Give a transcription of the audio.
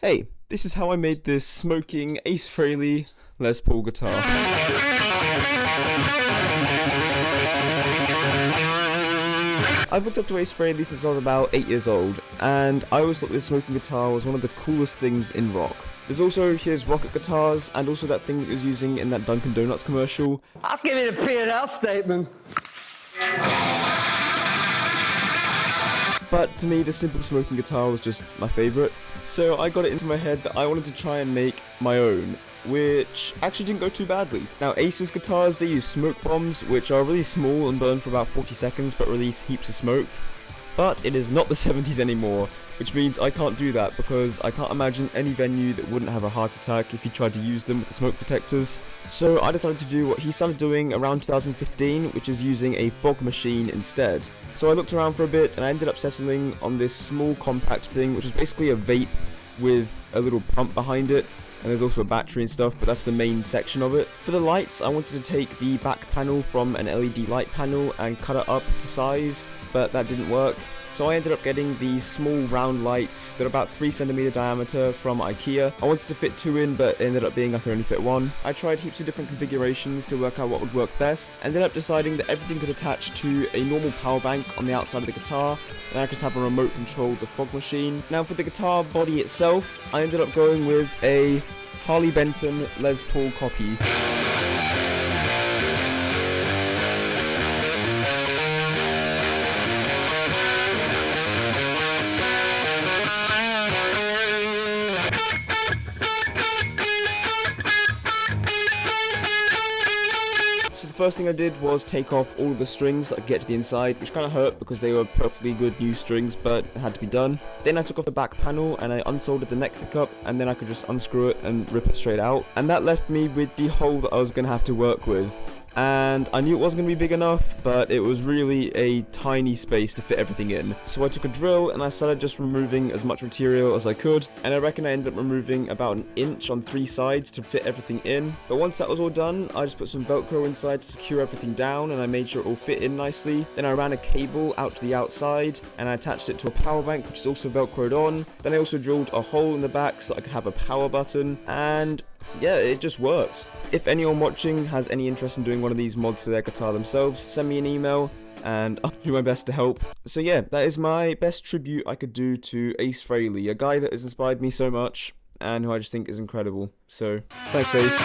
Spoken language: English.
Hey, this is how I made this smoking Ace Frehley Les Paul guitar. I've looked up to Ace Frehley since I was about 8 years old, and I always thought this smoking guitar was one of the coolest things in rock. There's also his rocket guitars, and also that thing that he was using in that Dunkin' Donuts commercial. I'll give you the P&L statement. But to me, the simple smoking guitar was just my favourite. So I got it into my head that I wanted to try and make my own, which actually didn't go too badly. Now, Ace's guitars, they use smoke bombs, which are really small and burn for about 40 seconds but release heaps of smoke. But it is not the 70s anymore, which means I can't do that because I can't imagine any venue that wouldn't have a heart attack if you tried to use them with the smoke detectors. So I decided to do what he started doing around 2015, which is using a fog machine instead. So I looked around for a bit and I ended up settling on this small compact thing, which is basically a vape with a little pump behind it. And there's also a battery and stuff, but that's the main section of it. For the lights, I wanted to take the back panel from an LED light panel and cut it up to size, but that didn't work. So I ended up getting these small round lights that are about 3cm diameter from IKEA. I wanted to fit 2 in, but it ended up being I could only fit 1. I tried heaps of different configurations to work out what would work best. Ended up deciding that everything could attach to a normal power bank on the outside of the guitar, and I could have a remote control the fog machine. Now for the guitar body itself, I ended up going with a Harley Benton Les Paul copy. So the first thing I did was take off all of the strings that get to the inside, which kind of hurt because they were perfectly good new strings, but it had to be done. Then I took off the back panel and I unsoldered the neck pickup, and then I could just unscrew it and rip it straight out. And that left me with the hole that I was going to have to work with. And I knew it wasn't going to be big enough, but it was really a tiny space to fit everything in. So I took a drill and I started just removing as much material as I could, and I reckon I ended up removing about 1 inch on 3 sides to fit everything in. But once that was all done, I just put some Velcro inside to secure everything down, and I made sure it all fit in nicely. Then I ran a cable out to the outside and I attached it to a power bank, which is also Velcroed on. Then I also drilled a hole in the back so that I could have a power button, and yeah, it just worked. If anyone watching has any interest in doing one of these mods to their guitar themselves, send me an email and I'll do my best to help. So yeah, that is my best tribute I could do to Ace Frehley, a guy that has inspired me so much and who I just think is incredible. So, thanks Ace.